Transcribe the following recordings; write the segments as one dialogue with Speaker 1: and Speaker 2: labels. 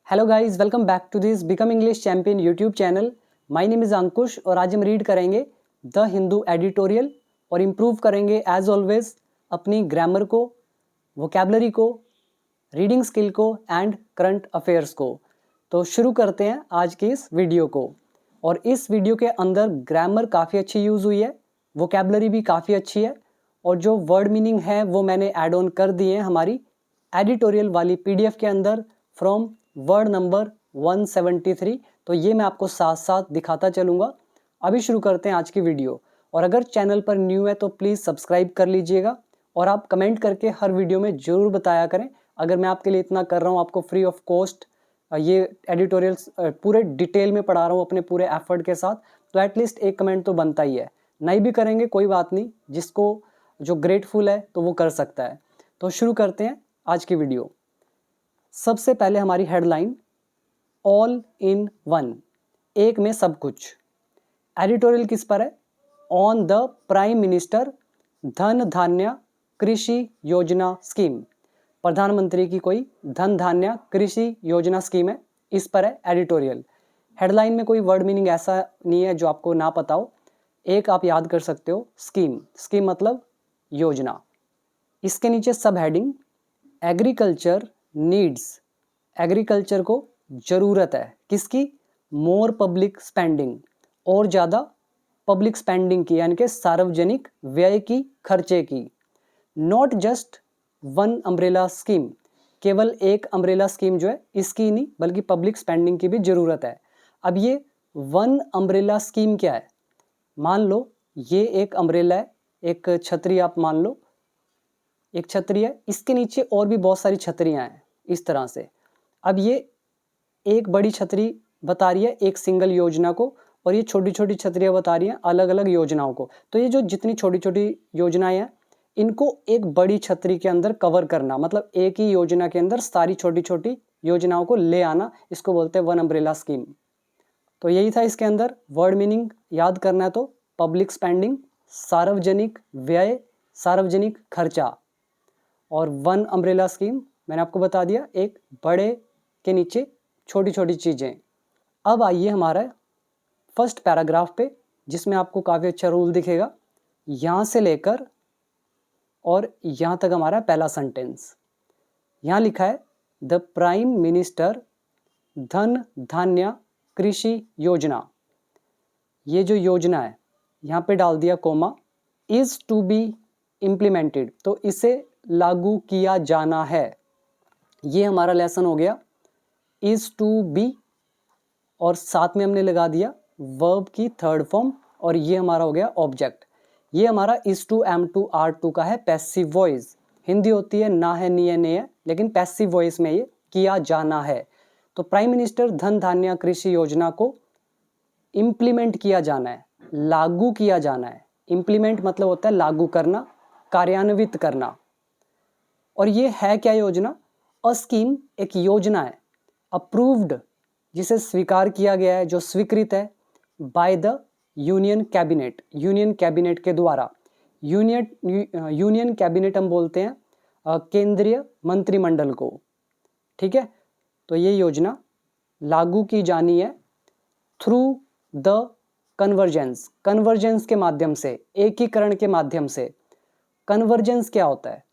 Speaker 1: Hello guys, welcome back to this become English champion YouTube channel. My name is Ankush और आज हम read करेंगे the Hindu editorial और improve करेंगे एज ऑलवेज अपनी ग्रामर को, वोकेबलरी को, रीडिंग स्किल को एंड करंट अफेयर्स को। तो शुरू करते हैं आज की इस वीडियो को। और इस वीडियो के अंदर ग्रामर काफ़ी अच्छी यूज़ हुई है, वोकेबलरी भी काफ़ी अच्छी है और जो वर्ड मीनिंग है वो मैंने ऐड ऑन कर दिए हैं हमारी एडिटोरियल वाली पीडीएफ के अंदर फ्रॉम वर्ड नंबर 173। तो ये मैं आपको साथ साथ दिखाता चलूँगा। अभी शुरू करते हैं आज की वीडियो। और अगर चैनल पर न्यू है तो प्लीज़ सब्सक्राइब कर लीजिएगा और आप कमेंट करके हर वीडियो में ज़रूर बताया करें। अगर मैं आपके लिए इतना कर रहा हूँ, आपको फ्री ऑफ कॉस्ट ये एडिटोरियल्स पूरे डिटेल में पढ़ा रहा हूँ अपने पूरे एफर्ट के साथ, तो एटलीस्ट एक कमेंट तो बनता ही है। नहीं भी करेंगे कोई बात नहीं, जिसको जो ग्रेटफुल है तो वो कर सकता है। तो शुरू करते हैं आज की वीडियो। सबसे पहले हमारी हेडलाइन, ऑल इन वन, एक में सब कुछ। एडिटोरियल किस पर है? ऑन द प्राइम मिनिस्टर धन धान्य कृषि योजना स्कीम। प्रधानमंत्री की कोई धन धान्य कृषि योजना स्कीम है, इस पर है एडिटोरियल। हेडलाइन में कोई वर्ड मीनिंग ऐसा नहीं है जो आपको ना पता हो। एक आप याद कर सकते हो, स्कीम। स्कीम मतलब योजना। इसके नीचे सब हेडिंग, एग्रीकल्चर नीड्स। एग्रीकल्चर को ज़रूरत है किसकी? मोर पब्लिक स्पेंडिंग, और ज़्यादा पब्लिक स्पेंडिंग की, यानी कि सार्वजनिक व्यय की, खर्चे की। Not just one umbrella scheme, केवल एक अम्ब्रेला स्कीम जो है इसकी नहीं बल्कि पब्लिक स्पेंडिंग की भी ज़रूरत है। अब ये वन अम्ब्रेला स्कीम क्या है? मान लो ये एक अम्ब्रेला है, एक छतरी आप मान लो, एक छतरी है, इसके नीचे और भी बहुत सारी छतरियाँ हैं इस तरह से। अब ये एक बड़ी छतरी बता रही है एक सिंगल योजना को और ये छोटी छोटी छतरियाँ बता रही हैं अलग अलग योजनाओं को। तो ये जो जितनी छोटी छोटी योजनाएं हैं इनको एक बड़ी छतरी के अंदर कवर करना, मतलब एक ही योजना के अंदर सारी छोटी छोटी योजनाओं को ले आना, इसको बोलते हैं वन अम्ब्रेला स्कीम। तो यही था इसके अंदर। वर्ड मीनिंग याद करना है तो पब्लिक स्पेंडिंग, सार्वजनिक व्यय, सार्वजनिक खर्चा। और वन अम्ब्रेला स्कीम मैंने आपको बता दिया, एक बड़े के नीचे छोटी छोटी चीज़ें। अब आइए हमारा फर्स्ट पैराग्राफ पे, जिसमें आपको काफ़ी अच्छा रूल दिखेगा। यहाँ से लेकर और यहाँ तक हमारा पहला सेंटेंस। यहाँ लिखा है द प्राइम मिनिस्टर धन धान्य कृषि योजना। ये जो योजना है यहाँ पे डाल दिया comma, is to be implemented, तो इसे लागू किया जाना है। ये हमारा लेसन हो गया इज़ टू बी, और साथ में हमने लगा दिया वर्ब की थर्ड फॉर्म, और ये हमारा हो गया ऑब्जेक्ट। ये हमारा is to, am to, are to का है पैसिव वॉइस। हिंदी होती है ना है, नी है, ने है, लेकिन पैसिव वॉइस में ये किया जाना है। तो प्राइम मिनिस्टर धन धान्य कृषि योजना को इम्प्लीमेंट किया जाना है, लागू किया जाना है। इम्प्लीमेंट मतलब होता है लागू करना, कार्यान्वित करना। और ये है क्या योजना? अ स्कीम, एक योजना है, अप्रूव्ड, जिसे स्वीकार किया गया है, जो स्वीकृत है, by the union cabinet, union cabinet के द्वारा। यूनियन कैबिनेट हम बोलते हैं केंद्रीय मंत्रिमंडल को, ठीक है। तो ये योजना लागू की जानी है थ्रू द कन्वर्जेंस, कन्वर्जेंस के माध्यम से, एकीकरण के माध्यम से। कन्वर्जेंस क्या होता है?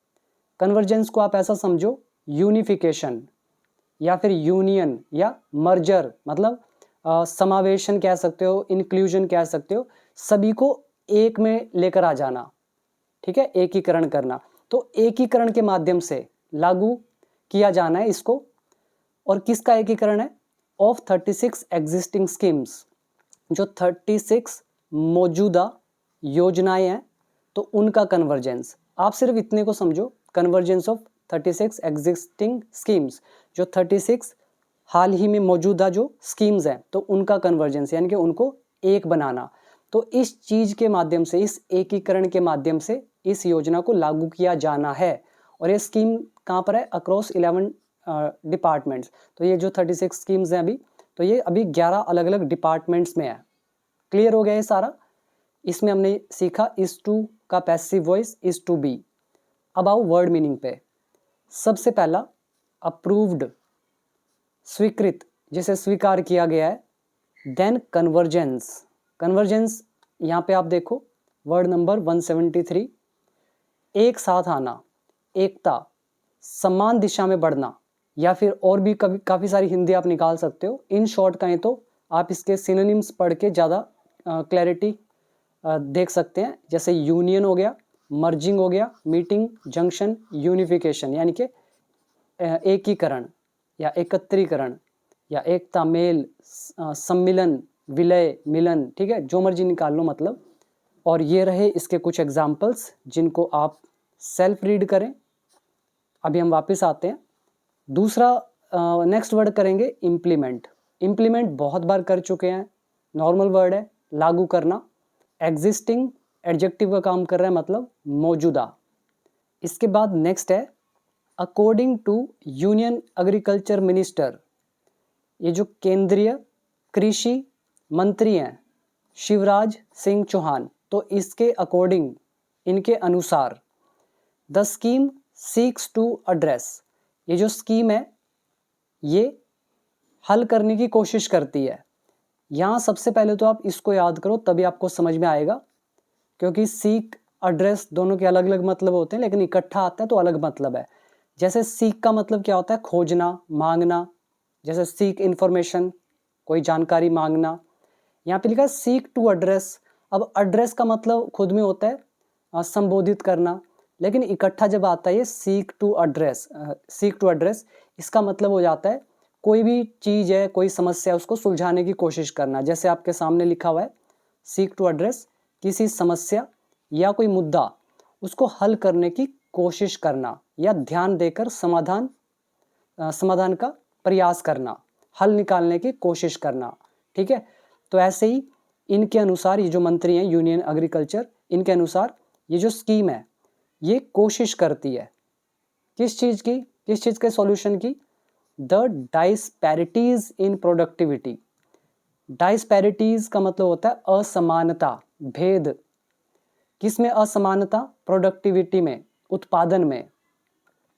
Speaker 1: कन्वर्जेंस को आप ऐसा समझो, यूनिफिकेशन या फिर यूनियन या मर्जर, मतलब समावेशन कह सकते हो, इंक्लूजन कह सकते हो, सभी को एक में लेकर आ जाना, ठीक है, एकीकरण करना। तो एकीकरण के माध्यम से लागू किया जाना है इसको। और किसका एकीकरण है? ऑफ 36 एग्जिस्टिंग स्कीम्स, जो 36 मौजूदा योजनाएं हैं तो उनका कन्वर्जेंस। आप सिर्फ इतने को समझो, कन्वर्जेंस ऑफ 36 एग्जिस्टिंग स्कीम्स, जो 36 हाल ही में मौजूदा जो स्कीम्स हैं तो उनका कन्वर्जेंस, यानी कि उनको एक बनाना। तो इस चीज़ के माध्यम से, इस एकीकरण के माध्यम से इस योजना को लागू किया जाना है। और ये स्कीम कहाँ पर है? Across 11 departments. तो ये जो 36 स्कीम्स हैं अभी, तो ये अभी 11 अलग अलग डिपार्टमेंट्स में है। क्लियर हो गया ये सारा? इसमें हमने सीखा इज टू का passive voice is to be. अब आओ वर्ड मीनिंग पे। सबसे पहला अप्रूव्ड, स्वीकृत, जिसे स्वीकार किया गया है। देन कन्वर्जेंस, कन्वर्जेंस यहाँ पे आप देखो वर्ड नंबर 173, एक साथ आना, एकता, समान दिशा में बढ़ना, या फिर और भी कभी काफ़ी सारी हिंदी आप निकाल सकते हो। इन शॉर्ट कहें तो आप इसके सिनोनिम्स पढ़ के ज़्यादा क्लैरिटी देख सकते हैं। जैसे यूनियन हो गया, मर्जिंग हो गया, मीटिंग, जंक्शन, यूनिफिकेशन यानी कि एकीकरण या एकत्रीकरण या एकता, मेल, सम्मिलन, विलय, मिलन, ठीक है, जो मर्जी निकाल लो मतलब। और ये रहे इसके कुछ एग्जाम्पल्स जिनको आप सेल्फ रीड करें। अभी हम वापस आते हैं। दूसरा नेक्स्ट वर्ड करेंगे इम्प्लीमेंट। इम्प्लीमेंट बहुत बार कर चुके हैं, नॉर्मल वर्ड है, लागू करना। एग्जिस्टिंग एडजेक्टिव का काम कर रहा है, मतलब मौजूदा। इसके बाद नेक्स्ट है according to union agriculture minister. ये जो केंद्रीय कृषि मंत्री हैं शिवराज सिंह चौहान, तो इसके अकॉर्डिंग, इनके अनुसार, the scheme seeks to address, ये जो स्कीम है ये हल करने की कोशिश करती है। यहाँ सबसे पहले तो आप इसको याद करो, तभी आपको समझ में आएगा, क्योंकि सीक एड्रेस दोनों के अलग अलग मतलब होते हैं, लेकिन इकट्ठा आता है तो अलग मतलब है। जैसे सीक का मतलब क्या होता है, खोजना, मांगना, जैसे सीक इन्फॉर्मेशन, कोई जानकारी मांगना। यहाँ पे लिखा है सीक टू एड्रेस। अब एड्रेस का मतलब खुद में होता है संबोधित करना, लेकिन इकट्ठा जब आता है ये seek to address, seek to address, इसका मतलब हो जाता है कोई भी चीज़ है, कोई समस्या है, उसको सुलझाने की कोशिश करना। जैसे आपके सामने लिखा हुआ है सीक टू एड्रेस, किसी समस्या या कोई मुद्दा उसको हल करने की कोशिश करना या ध्यान देकर समाधान का प्रयास करना, हल निकालने की कोशिश करना, ठीक है। तो ऐसे ही इनके अनुसार ये जो मंत्री हैं यूनियन एग्रीकल्चर, इनके अनुसार ये जो स्कीम है ये कोशिश करती है किस चीज़ की, किस चीज़ के सॉल्यूशन की, द डाइस्पैरिटीज इन प्रोडक्टिविटी। डाइस्पैरिटीज का मतलब होता है असमानता, भेद। किस में असमानता, प्रोडक्टिविटी में, उत्पादन में,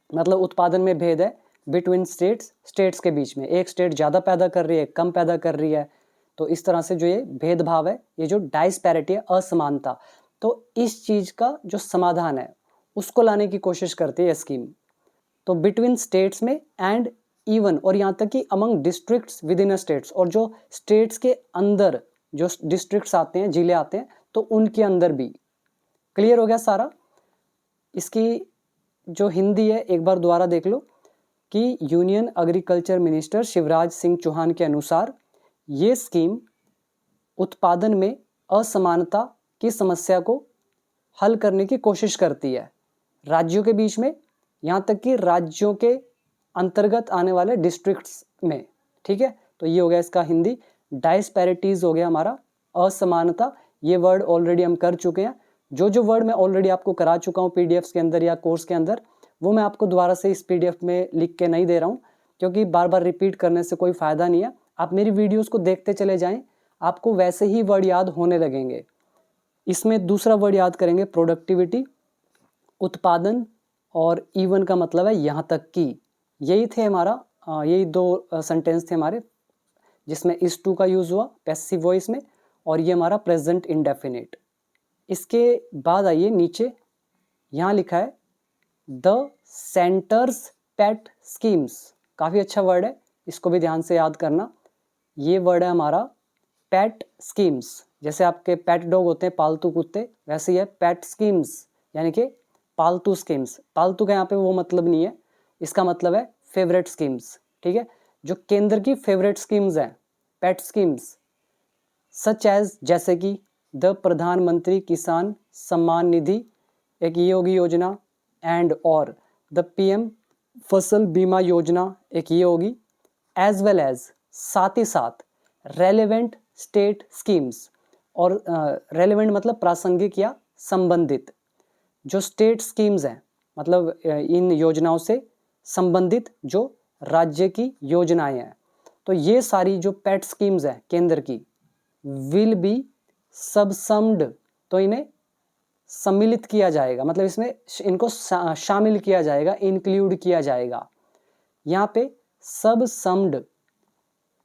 Speaker 1: मतलब उत्पादन में भेद है बिटवीन स्टेट्स, स्टेट्स के बीच में, एक स्टेट ज़्यादा पैदा कर रही है, कम पैदा कर रही है, तो इस तरह से जो ये भेदभाव है, ये जो डाइस्पैरिटी है, असमानता, तो इस चीज़ का जो समाधान है उसको लाने की कोशिश करती है स्कीम। तो बिटवीन स्टेट्स में एंड इवन, और यहाँ तक कि among districts with in states, और जो स्टेट्स के अंदर जो डिस्ट्रिक्ट्स आते हैं, जिले आते हैं, तो उनके अंदर भी। क्लियर हो गया सारा। इसकी जो हिंदी है एक बार दोबारा देख लो कि union agriculture minister Shivraj Singh Chouhan के अनुसार ये स्कीम उत्पादन में असमानता की समस्या को हल करने की कोशिश करती है राज्यों के बीच में, यहाँ तक कि राज्यों के अंतर्गत आने वाले डिस्ट्रिक्ट्स में, ठीक है। तो ये हो गया इसका हिंदी। डाइस्पैरिटीज हो गया हमारा असमानता, ये वर्ड ऑलरेडी हम कर चुके हैं। जो वर्ड मैं ऑलरेडी आपको करा चुका हूँ पीडीएफ्स के अंदर या कोर्स के अंदर, वो मैं आपको दोबारा से इस पीडीएफ में लिख के नहीं दे रहा हूँ, क्योंकि बार बार रिपीट करने से कोई फ़ायदा नहीं है। आप मेरी वीडियोज़ को देखते चले जाएँ, आपको वैसे ही वर्ड याद होने लगेंगे। इसमें दूसरा वर्ड याद करेंगे प्रोडक्टिविटी, उत्पादन, और इवन का मतलब है यहाँ तक कि। यही थे हमारा, यही दो सेंटेंस थे हमारे जिसमें इस टू का यूज़ हुआ पैसिव वॉइस में, और ये हमारा प्रेजेंट इंडेफिनिट। इसके बाद आइए नीचे, यहाँ लिखा है द सेंटर्स पेट स्कीम्स। काफ़ी अच्छा वर्ड है, इसको भी ध्यान से याद करना। ये वर्ड है हमारा पेट स्कीम्स। जैसे आपके पेट डॉग होते हैं, पालतू कुत्ते, वैसे ही है पेट स्कीम्स, यानी कि पालतू स्कीम्स। पालतू का यहाँ पे वो मतलब नहीं है, इसका मतलब है फेवरेट स्कीम्स, ठीक है। जो केंद्र की फेवरेट स्कीम्स हैं, पेट स्कीम्स, सच एज, जैसे कि द प्रधानमंत्री किसान सम्मान निधि, एक ये होगी योजना, एंड और द पीएम फसल बीमा योजना, एक ये होगी, एज वेल एज, साथ ही साथ, रेलेवेंट स्टेट स्कीम्स, और रेलेवेंट मतलब प्रासंगिक या संबंधित, जो स्टेट स्कीम्स हैं, मतलब इन योजनाओं से संबंधित जो राज्य की योजनाएं हैं, तो ये सारी जो पेट स्कीम्स हैं केंद्र की, विल बी सबसम्ड, तो इन्हें सम्मिलित किया जाएगा, मतलब इसमें इनको शामिल किया जाएगा, इंक्लूड किया जाएगा। यहाँ पे सबसम्ड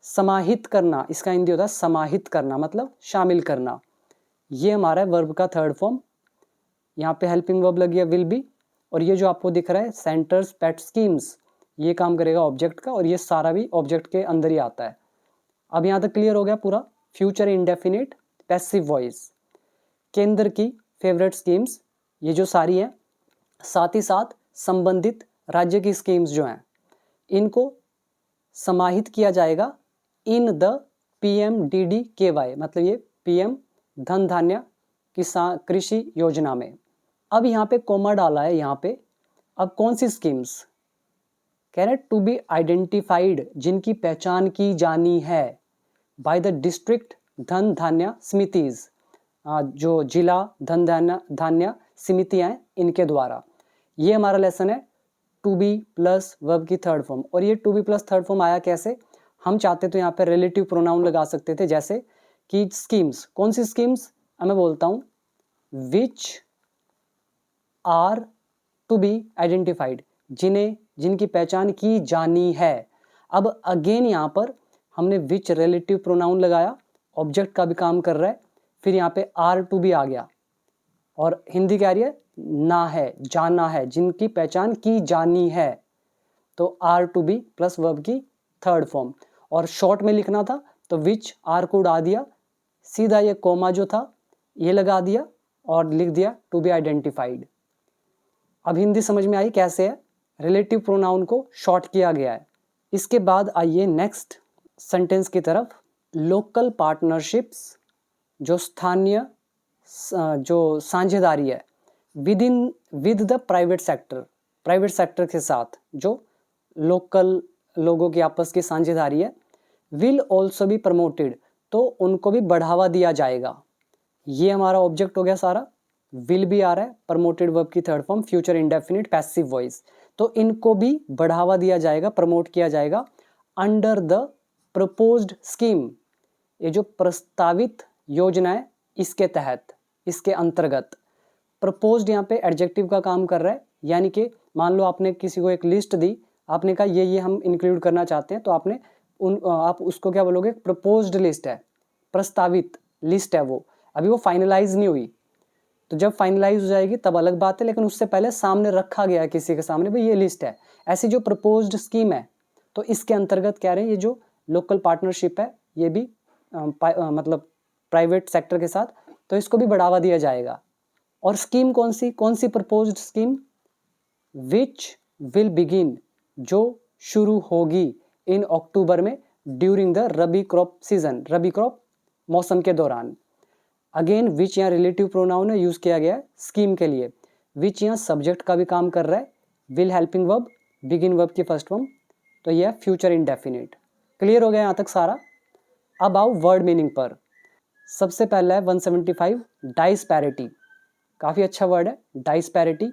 Speaker 1: समाहित करना, इसका हिंदी होता है समाहित करना, मतलब शामिल करना। ये हमारा वर्ब का थर्ड फॉर्म। यहाँ पे हेल्पिंग वर्ब लगी है विल बी, और ये जो आपको दिख रहा है सेंटर्स पेट स्कीम्स, ये काम करेगा ऑब्जेक्ट का, और ये सारा भी ऑब्जेक्ट के अंदर ही आता है। अब यहाँ तक क्लियर हो गया पूरा। फ्यूचर इंडेफिनिट पैसिव वॉइस, केंद्र की फेवरेट स्कीम्स, ये जो सारी हैं, साथ ही साथ संबंधित राज्य की स्कीम्स जो हैं, इनको समाहित किया जाएगा इन द PMDDKY, मतलब ये PM धन धान्य किसान कृषि योजना में। अब यहाँ पे कोमा डाला है यहाँ पे। अब कौन सी स्कीम्स कह रहे हैं? टू बी आइडेंटिफाइड, जिनकी पहचान की जानी है, बाय द डिस्ट्रिक्ट धन धान्य समितिज, जो जिला धन धान्य समितियां हैं इनके द्वारा। ये हमारा लेसन है टू बी प्लस वर्ब की थर्ड फॉर्म। और ये to be plus third form आया कैसे? हम चाहते तो यहाँ पे रिलेटिव प्रोनाउन लगा सकते थे, जैसे कि स्कीम्स, कौन सी स्कीम्स? मैं बोलता हूँ which are to be identified, जिनकी पहचान की जानी है। अब अगेन यहाँ पर हमने विच रिलेटिव प्रोनाउन लगाया, ऑब्जेक्ट का भी काम कर रहा है, फिर यहाँ पे आर टू बी आ गया, और हिंदी क्या रही है? ना है, जाना है, जिनकी पहचान की जानी है, तो are to be plus verb की थर्ड फॉर्म। और शॉर्ट में लिखना था तो विच आर को उड़ा दिया, सीधा ये कोमा जो था ये लगा दिया और लिख दिया टू बी आइडेंटिफाइड। अब हिंदी समझ में आई कैसे है? रिलेटिव प्रोनाउन को शॉर्ट किया गया है। इसके बाद आइए नेक्स्ट सेंटेंस की तरफ। लोकल पार्टनरशिप्स, जो स्थानीय जो साझेदारी है विद द प्राइवेट सेक्टर के साथ, जो लोकल लोगों की आपस की साझेदारी है, विल ऑल्सो बी प्रमोटेड, तो उनको भी बढ़ावा दिया जाएगा। ये हमारा ऑब्जेक्ट हो गया सारा। विल भी आ रहा है, प्रमोटेड वर्ब की third form, future indefinite passive voice, तो इनको भी बढ़ावा दिया जाएगा, प्रमोट किया जाएगा अंडर द प्रपोज्ड स्कीम, ये जो प्रस्तावित योजना है इसके तहत, इसके अंतर्गत। प्रपोज्ड यहाँ पे एडजेक्टिव का काम कर रहा है, यानी कि मान लो आपने किसी को एक लिस्ट दी, आपने कहा ये हम इंक्लूड करना चाहते हैं, तो आप उसको क्या बोलोगे? प्रपोज्ड लिस्ट है, प्रस्तावित लिस्ट है, वो अभी वो फाइनलाइज नहीं हुई। तो जब फाइनलाइज हो जाएगी तब अलग बात है, लेकिन उससे पहले सामने रखा गया है किसी के सामने, भाई ये लिस्ट है। ऐसी जो प्रपोज्ड स्कीम है, तो इसके अंतर्गत क्या रहे, ये जो लोकल पार्टनरशिप है, ये भी मतलब प्राइवेट सेक्टर के साथ, तो इसको भी बढ़ावा दिया जाएगा। और स्कीम कौन सी proposed scheme? Which will begin, जो शुरू होगी इन अक्टूबर में, during the rabi crop season, rabi crop मौसम के दौरान। अगेन विच यहाँ रिलेटिव प्रोनाउन है, यूज किया गया है स्कीम के लिए। विच यहाँ सब्जेक्ट का भी काम कर रहा है, will helping verb, begin verb की फर्स्ट फॉर्म, तो यह फ्यूचर इंडेफिनिट। क्लियर हो गया यहाँ तक सारा। अब आओ वर्ड मीनिंग पर। सबसे पहला है 175 डाइस्पैरिटी, काफ़ी अच्छा वर्ड है डाइस्पैरिटी,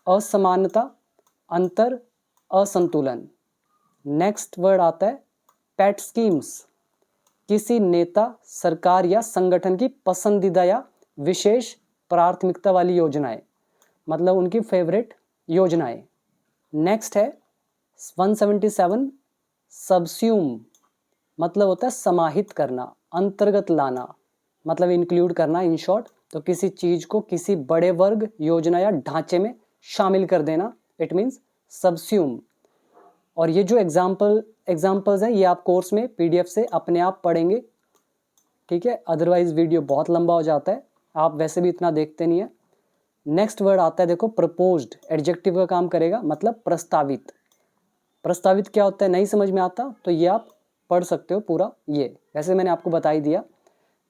Speaker 1: असमानता, अंतर, असंतुलन। नेक्स्ट वर्ड आता है पेट स्कीम्स, किसी नेता, सरकार या संगठन की पसंदीदा या विशेष प्राथमिकता वाली योजनाएं, मतलब उनकी फेवरेट योजनाएं। नेक्स्ट है 177 सबस्यूम, मतलब होता है समाहित करना, अंतर्गत लाना, मतलब इंक्लूड करना इन शॉर्ट। तो किसी चीज को किसी बड़े वर्ग, योजना या ढांचे में शामिल कर देना, इट मीन्स सबस्यूम। और ये जो एग्जाम्पल्स हैं ये आप कोर्स में PDF से अपने आप पढ़ेंगे, ठीक है? अदरवाइज वीडियो बहुत लंबा हो जाता है, आप वैसे भी इतना देखते नहीं है। नेक्स्ट वर्ड आता है देखो प्रपोज्ड, एडजेक्टिव का काम करेगा, मतलब प्रस्तावित। प्रस्तावित क्या होता है नहीं समझ में आता तो ये आप पढ़ सकते हो पूरा, ये वैसे मैंने आपको बता ही दिया।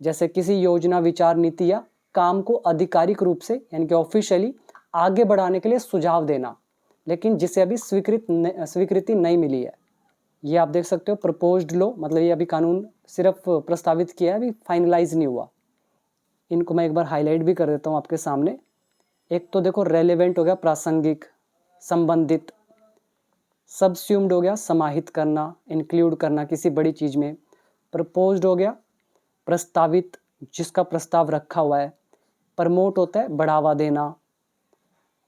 Speaker 1: जैसे किसी योजना, विचार, नीति या काम को आधिकारिक रूप से यानी कि ऑफिशियली आगे बढ़ाने के लिए सुझाव देना, लेकिन जिसे अभी स्वीकृति नहीं मिली है, ये आप देख सकते हो प्रपोज्ड लो, मतलब ये अभी कानून सिर्फ प्रस्तावित किया है, अभी फाइनलाइज नहीं हुआ। इनको मैं एक बार हाईलाइट भी कर देता हूँ आपके सामने। एक तो देखो रेलेवेंट हो गया, प्रासंगिक, संबंधित। सबस्यूम्ड हो गया समाहित करना, इंक्लूड करना किसी बड़ी चीज में। प्रपोज्ड हो गया प्रस्तावित, जिसका प्रस्ताव रखा हुआ है। प्रमोट होता है बढ़ावा देना।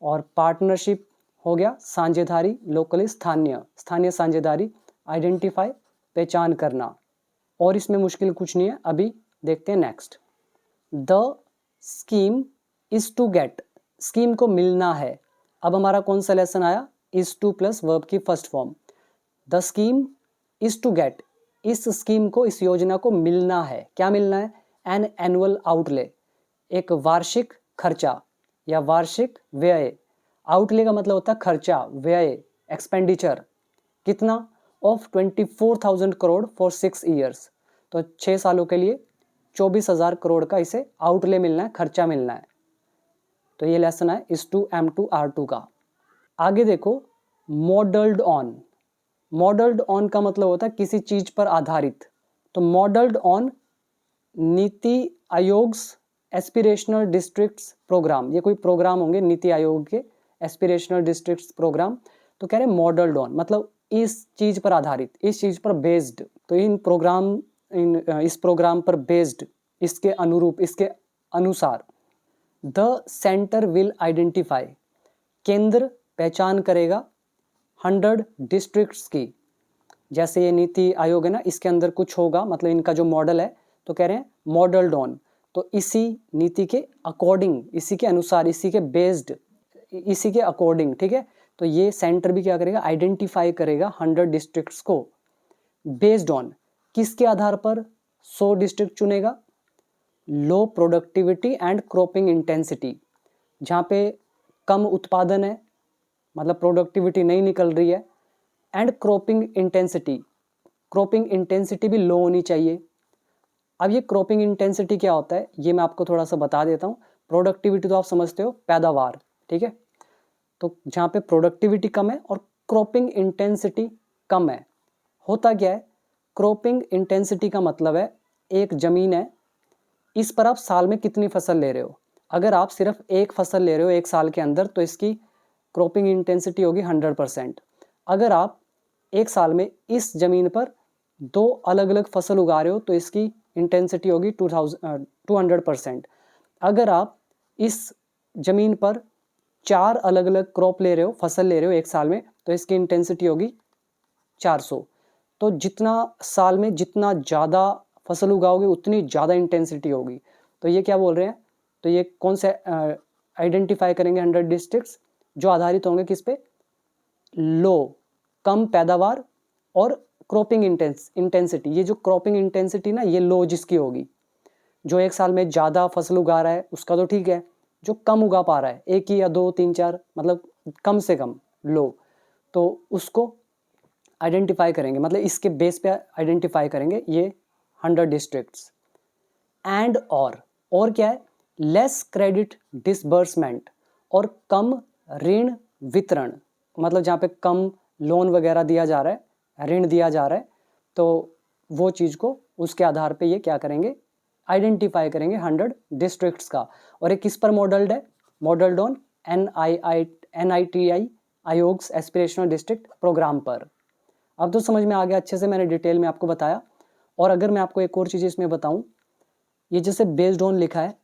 Speaker 1: और पार्टनरशिप हो गया साझेदारी, लोकली स्थानीय साझेदारी। आइडेंटिफाई पहचान करना। और इसमें मुश्किल कुछ नहीं है, अभी देखते हैं next. The scheme is to get, scheme को मिलना है। अब हमारा कौन सा लेसन आया, इज टू प्लस वर्ब की first form. The scheme is to get, इस स्कीम को, इस योजना को मिलना है। क्या मिलना है, एन एनुअल आउटले, एक वार्षिक खर्चा या वार्षिक व्यय। आउटले का मतलब होता है खर्चा, व्यय, एक्सपेंडिचर। कितना, ऑफ 24,000 करोड़ फॉर 6 ईयर्स, तो 6 सालों के लिए 24,000 करोड़ का इसे आउटले मिलना है, खर्चा मिलना है। तो ये लेसन है इस टू M2 R2 का। आगे देखो, मॉडल्ड ऑन। मॉडल्ड ऑन का मतलब होता है किसी चीज पर आधारित। तो modelled on NITI Aayog aspirational districts programme, ये कोई प्रोग्राम होंगे नीति आयोग के एस्पिरेशनल डिस्ट्रिक्ट्स प्रोग्राम। तो कह रहे हैं मॉडल्ड ऑन मतलब इस चीज पर आधारित, इस चीज पर बेस्ड। तो इस प्रोग्राम पर बेस्ड, इसके अनुरूप, इसके अनुसार। द सेंटर विल आइडेंटिफाई, केंद्र पहचान करेगा 100 डिस्ट्रिक्ट्स की। जैसे ये नीति आयोग है ना, इसके अंदर कुछ होगा, मतलब इनका जो मॉडल है, तो कह रहे हैं मॉडल्ड ऑन, तो इसी नीति के अकॉर्डिंग, इसी के अनुसार, इसी के बेस्ड, इसी के अकॉर्डिंग, ठीक है। तो ये सेंटर भी क्या करेगा, आइडेंटिफाई करेगा 100 डिस्ट्रिक्ट्स को। बेस्ड ऑन, किसके आधार पर 100 डिस्ट्रिक्ट चुनेगा, लो प्रोडक्टिविटी एंड क्रॉपिंग इंटेंसिटी, जहाँ पे कम उत्पादन है, मतलब प्रोडक्टिविटी नहीं निकल रही है, and cropping intensity, cropping intensity भी लो होनी चाहिए। अब ये क्रॉपिंग इंटेंसिटी क्या होता है, ये मैं आपको थोड़ा सा बता देता हूँ। प्रोडक्टिविटी तो आप समझते हो, पैदावार, ठीक है। तो जहाँ पे प्रोडक्टिविटी कम है और क्रॉपिंग इंटेंसिटी कम है, होता क्या है, क्रॉपिंग इंटेंसिटी का मतलब है एक ज़मीन है, इस पर आप साल में कितनी फसल ले रहे हो। अगर आप सिर्फ एक फसल ले रहे हो एक साल के अंदर, तो इसकी क्रॉपिंग इंटेंसिटी होगी 100%। अगर आप एक साल में इस ज़मीन पर 2 अलग अलग फसल उगा रहे हो, तो इसकी इंटेंसिटी होगी 200%। अगर आप इस ज़मीन पर 4 अलग अलग क्रॉप ले रहे हो, फसल ले रहे हो एक साल में, तो इसकी इंटेंसिटी होगी 400। तो जितना साल में जितना ज़्यादा फसल उगाओगे उतनी ज़्यादा इंटेंसिटी होगी। तो ये क्या बोल रहे हैं, तो ये कौन से आइडेंटिफाई करेंगे 100 डिस्ट्रिक्ट्स जो आधारित होंगे किस पे, लो, कम पैदावार, और क्रॉपिंग इंटेंसिटी। ये जो क्रॉपिंग इंटेंसिटी ना, ये लो जिसकी होगी, जो एक साल में ज़्यादा फसल उगा रहा है उसका तो ठीक है, जो कम उगा पा रहा है, एक ही या 2 3 4, मतलब कम से कम लो, तो उसको आइडेंटिफाई करेंगे, मतलब इसके बेस पे आइडेंटिफाई करेंगे ये 100 डिस्ट्रिक्ट्स। एंड और क्या है, लेस क्रेडिट डिसबर्समेंट, और कम ऋण वितरण, मतलब जहाँ पे कम लोन वगैरह दिया जा रहा है, ऋण दिया जा रहा है, तो वो चीज़ को उसके आधार पे ये क्या करेंगे, आइडेंटिफाई करेंगे 100 डिस्ट्रिक्ट्स का। और ये किस पर मॉडल्ड है, मॉडल्ड ऑन NITI आयोग एस्पिरेशनल डिस्ट्रिक्ट प्रोग्राम पर। अब तो समझ में आ गया, अच्छे से मैंने डिटेल में आपको बताया। और अगर मैं आपको एक और चीज़ इसमें बताऊं, ये जैसे बेस्ड ऑन लिखा है,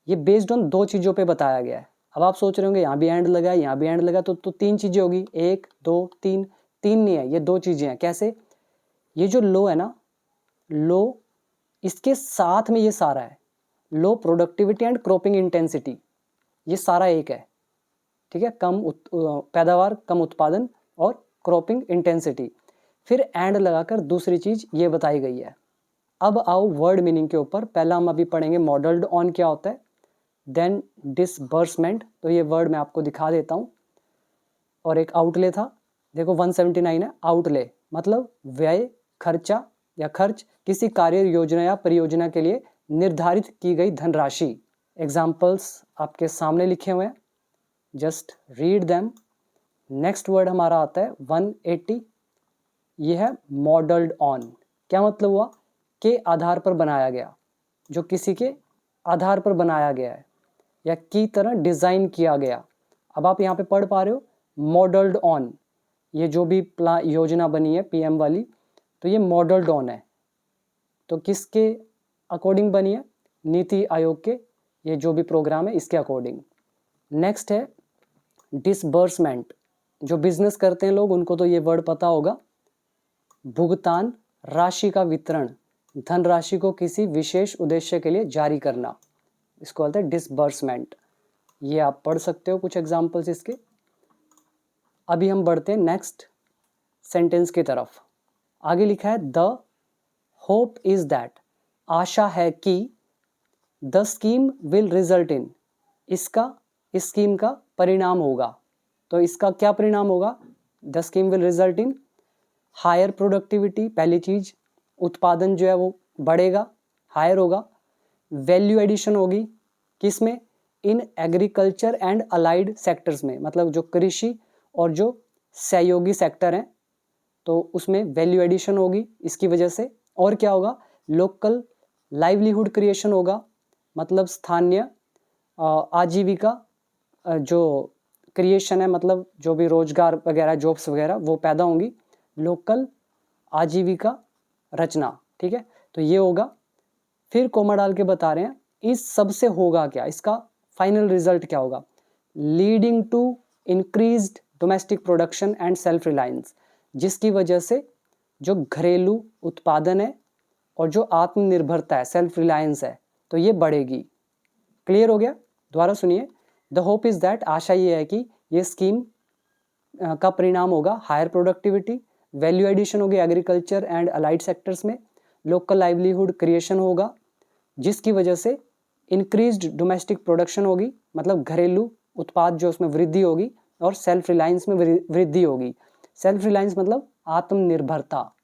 Speaker 1: ये बेस्ड ऑन 2 चीज़ों पे बताया गया है। अब आप सोच रहे होंगे यहाँ भी एंड लगा है, यहाँ भी एंड लगा, तो 3 चीज़ें होगी, 1 2 3। 3 नहीं है, ये 2 चीज़ें हैं। कैसे, ये जो लो है ना, लो, इसके साथ में ये सारा है, लो प्रोडक्टिविटी एंड क्रॉपिंग इंटेंसिटी, ये सारा एक है, ठीक है। कम पैदावार, कम उत्पादन और क्रॉपिंग इंटेंसिटी, फिर एंड लगाकर दूसरी चीज़ ये बताई गई है। अब आओ वर्ड मीनिंग के ऊपर। पहला हम अभी पढ़ेंगे मॉडल्ड ऑन क्या होता है, देन डिसबर्समेंट, तो ये वर्ड मैं आपको दिखा देता हूँ। और एक आउटले था, देखो 179 है, आउटले मतलब व्यय, खर्चा या खर्च, किसी कार्य, योजना या परियोजना के लिए निर्धारित की गई धनराशि। एग्जाम्पल्स आपके सामने लिखे हुए हैं, just read them. Next word हमारा आता है 180, ये है मॉडल्ड ऑन। क्या मतलब हुआ, के आधार पर बनाया गया, जो किसी के आधार पर बनाया गया है या की तरह डिज़ाइन किया गया। अब आप यहाँ पे पढ़ पा रहे हो मॉडल्ड ऑन, ये जो भी योजना बनी है PM वाली, तो ये मॉडल्ड ऑन है। तो किसके अकॉर्डिंग बनी है, नीति आयोग के, ये जो भी प्रोग्राम है इसके अकॉर्डिंग। नेक्स्ट है डिसबर्समेंट, जो बिजनेस करते हैं लोग उनको तो ये वर्ड पता होगा, भुगतान, राशि का वितरण, धनराशि को किसी विशेष उद्देश्य के लिए जारी करना, इसको बोलते हैं डिसबर्समेंट। ये आप पढ़ सकते हो कुछ एग्जाम्पल्स इसके। अभी हम बढ़ते हैं नेक्स्ट सेंटेंस की तरफ। आगे लिखा है द होप इज दैट, आशा है कि द स्कीम विल रिजल्ट इन, इसका इस स्कीम का परिणाम होगा। तो इसका क्या परिणाम होगा? The scheme will result in higher productivity, पहली चीज उत्पादन जो है वो बढ़ेगा, हायर होगा। वैल्यू एडिशन होगी, किसमें? In agriculture and allied sectors में, मतलब जो कृषि और जो सहयोगी सेक्टर हैं तो उसमें वैल्यू एडिशन होगी इसकी वजह से। और क्या होगा? लोकल लाइवलीहुड क्रिएशन होगा, मतलब स्थानीय आजीविका जो क्रिएशन है, मतलब जो भी रोजगार वगैरह जॉब्स वगैरह वो पैदा होंगी, लोकल आजीविका रचना, ठीक है। तो ये होगा। फिर कोमा डाल के बता रहे हैं इस सब से होगा क्या, इसका फाइनल रिजल्ट क्या होगा? Leading to increased domestic production and self reliance, जिसकी वजह से जो घरेलू उत्पादन है और जो आत्मनिर्भरता है, सेल्फ रिलायंस है, तो ये बढ़ेगी। क्लियर हो गया? दोबारा सुनिए। द होप इज दैट, आशा ये है कि ये स्कीम का परिणाम होगा हायर प्रोडक्टिविटी, वैल्यू एडिशन होगी एग्रीकल्चर एंड अलाइड सेक्टर्स में, लोकल लाइवलीहुड क्रिएशन होगा जिसकी वजह से इंक्रीज्ड डोमेस्टिक प्रोडक्शन होगी, मतलब घरेलू उत्पाद जो उसमें वृद्धि होगी, और सेल्फ रिलायंस में वृद्धि होगी। सेल्फ रिलायंस मतलब आत्मनिर्भरता,